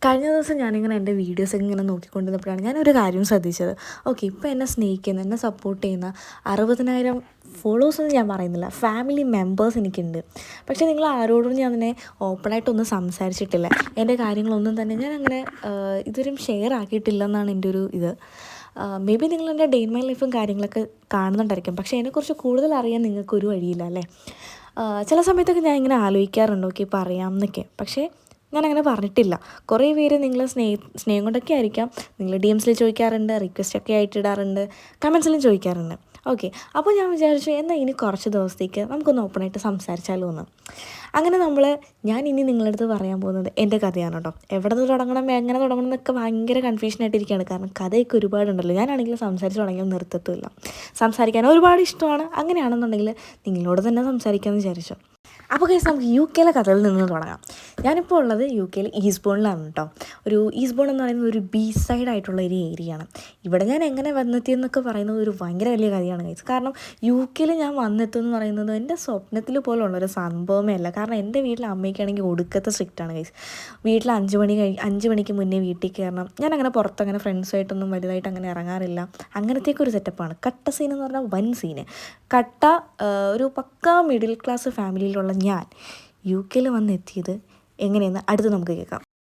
കഴിഞ്ഞ ദിവസം ഞാനിങ്ങനെ എൻ്റെ വീഡിയോസൊക്കെ ഇങ്ങനെ നോക്കിക്കൊണ്ടിരുന്നപ്പോഴാണ് ഞാനൊരു കാര്യം ശ്രദ്ധിച്ചത്. ഓക്കെ, ഇപ്പോൾ എന്നെ സ്നേഹിക്കുന്ന, എന്നെ സപ്പോർട്ട് ചെയ്യുന്ന 60,000 ഫോളോവേഴ്സൊന്നും ഞാൻ പറയുന്നില്ല, ഫാമിലി മെമ്പേഴ്സ് എനിക്കുണ്ട്. പക്ഷേ നിങ്ങൾ ആരോടും ഞാൻ അങ്ങനെ ഓപ്പണായിട്ടൊന്നും സംസാരിച്ചിട്ടില്ല. എൻ്റെ കാര്യങ്ങളൊന്നും തന്നെ ഞാൻ അങ്ങനെ ഇതുവരെയും ഷെയർ ആക്കിയിട്ടില്ലെന്നാണ് എൻ്റെ ഒരു ഇത്. മേ ബി നിങ്ങൾ എൻ്റെ ഡേ ഇൻ മൈ ലൈഫും കാര്യങ്ങളൊക്കെ കാണുന്നുണ്ടായിരിക്കും, പക്ഷേ അതിനെക്കുറിച്ച് കൂടുതൽ അറിയാൻ നിങ്ങൾക്കൊരു വഴിയില്ല അല്ലേ. ചില സമയത്തൊക്കെ ഞാൻ ഇങ്ങനെ ആലോചിക്കാറുണ്ട്, ഓക്കെ പറയാം എന്നൊക്കെ, പക്ഷേ ഞാനങ്ങനെ പറഞ്ഞിട്ടില്ല. കുറേ പേര് നിങ്ങൾ സ്നേഹം കൊണ്ടൊക്കെ ആയിരിക്കാം നിങ്ങൾ ഡി എംസിൽ ചോദിക്കാറുണ്ട്, റിക്വസ്റ്റൊക്കെ ആയിട്ട് ഇടാറുണ്ട്, കമൻസിലും ചോദിക്കാറുണ്ട്. ഓക്കെ, അപ്പോൾ ഞാൻ വിചാരിച്ചു എന്നാൽ ഇനി കുറച്ച് ദിവസത്തേക്ക് നമുക്കൊന്ന് ഓപ്പണായിട്ട് സംസാരിച്ചാലോ എന്ന്. അങ്ങനെ ഞാൻ ഇനി നിങ്ങളുടെ അടുത്ത് പറയാൻ പോകുന്നത് എൻ്റെ കഥയാണ് കേട്ടോ. എവിടെ നിന്ന് തുടങ്ങണം, എങ്ങനെ തുടങ്ങണം എന്നൊക്കെ ഭയങ്കര കൺഫ്യൂഷനായിട്ടിരിക്കുകയാണ്. കാരണം കഥയൊക്കെ ഒരുപാടുണ്ടല്ലോ. ഞാനാണെങ്കിൽ സംസാരിച്ച് തുടങ്ങിയാൽ നിർത്തത്തുമില്ല. സംസാരിക്കാൻ ഒരുപാട് ഇഷ്ടമാണ്. അങ്ങനെയാണെന്നുണ്ടെങ്കിൽ നിങ്ങളോട് തന്നെ സംസാരിക്കാമെന്ന് വിചാരിച്ചു. അപ്പോൾ കേസ് നമുക്ക് യു കെയിലെ കഥയിൽ നിന്ന് തുടങ്ങാം. ഞാനിപ്പോൾ ഉള്ളത് യു കെയിൽ ഈസ്റ്റ്ബോണിലാണ് കേട്ടോ. ഈസ്റ്റ്ബോൺ എന്ന് പറയുന്നത് ഒരു ബീച്ച് സൈഡ് ആയിട്ടുള്ള ഒരു ഏരിയയാണ്. ഇവിടെ ഞാൻ എങ്ങനെ വന്നെത്തിയെന്നൊക്കെ പറയുന്നത് ഒരു ഭയങ്കര വലിയ കാര്യമാണ് കേസ്. കാരണം യു കെയിൽ ഞാൻ വന്നെത്തുമെന്ന് പറയുന്നത് എൻ്റെ സ്വപ്നത്തിൽ പോലും ഉള്ളൊരു സംഭവമേ അല്ല. കാരണം എൻ്റെ വീട്ടിൽ അമ്മയ്ക്കാണെങ്കിൽ ഒടുക്കത്തെ സ്ട്രിക്റ്റാണ് കേസ്. വീട്ടിൽ 5 മണിക്ക് മുന്നേ വീട്ടിൽ കയറണം. ഞാനങ്ങനെ പുറത്തങ്ങനെ ഫ്രണ്ട്സുമായിട്ടൊന്നും വലുതായിട്ട് അങ്ങനെ ഇറങ്ങാറില്ല. അങ്ങനത്തേക്ക് ഒരു സെറ്റപ്പാണ്. കട്ട സീൻ എന്ന് പറഞ്ഞാൽ വൻ സീന്. കട്ട ഒരു പക്കാ മിഡിൽ ക്ലാസ് ഫാമിലിയിലുള്ള ഞാൻ യു കെയിൽ വന്നെത്തിയത് എങ്ങനെയെന്ന് അടുത്ത് നമുക്ക് കേൾക്കാം.